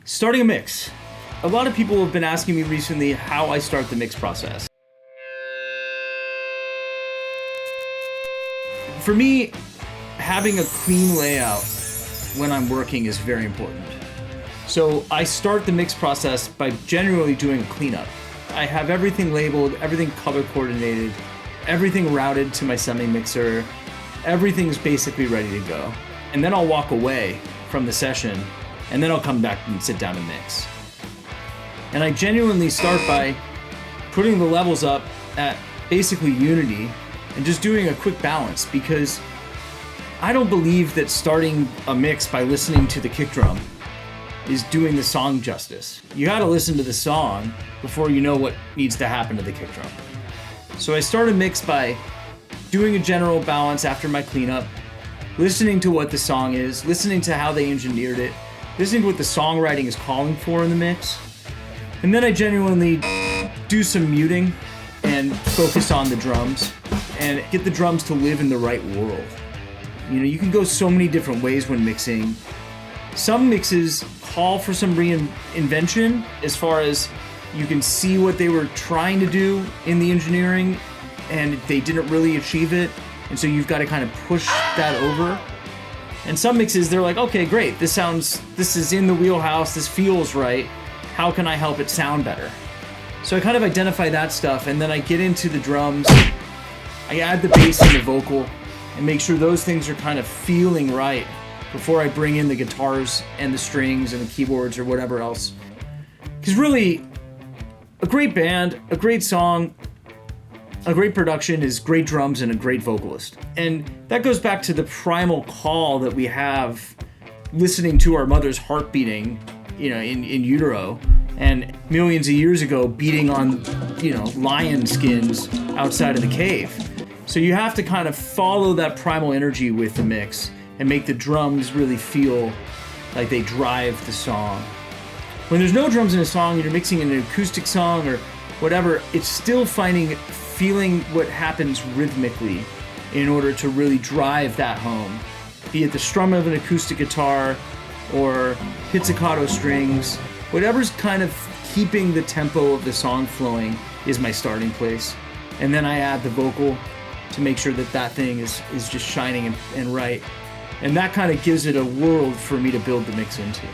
Starting a mix. A lot of people have been asking me recently how I start the mix process. For me, having a clean layout when I'm working is very important. So I start the mix process by generally doing a cleanup. I have everything labeled, everything color coordinated, everything routed to my semi-mixer. Everything's basically ready to go. And then I'll walk away from the session, and then I'll come back and sit down and mix. And I genuinely start by putting the levels up at basically unity and just doing a quick balance, because I don't believe that starting a mix by listening to the kick drum is doing the song justice. You gotta listen to the song before you know what needs to happen to the kick drum. So I start a mix by doing a general balance after my cleanup, listening to what the song is, listening to how they engineered it, listening to what the songwriting is calling for in the mix. And then I genuinely do some muting and focus on the drums and get the drums to live in the right world. You know, you can go so many different ways when mixing. Some mixes call for some reinvention as far as you can see what they were trying to do in the engineering and they didn't really achieve it. And so you've got to kind of push that over. And some mixes, they're like, okay, great, this is in the wheelhouse, this feels right. How can I help it sound better? So I kind of identify that stuff, and then I get into the drums. I add the bass and the vocal and make sure those things are kind of feeling right before I bring in the guitars and the strings and the keyboards or whatever else. Because really, a great band, a great song, a great production is great drums and a great vocalist. And that goes back to the primal call that we have listening to our mother's heart beating, you know, in utero, and millions of years ago beating on, you know, lion skins outside of the cave. So you have to kind of follow that primal energy with the mix and make the drums really feel like they drive the song. When there's no drums in a song and you're mixing an acoustic song or whatever, it's still feeling what happens rhythmically in order to really drive that home. Be it the strum of an acoustic guitar or pizzicato strings, whatever's kind of keeping the tempo of the song flowing is my starting place. And then I add the vocal to make sure that that thing is just shining and right. And that kind of gives it a world for me to build the mix into.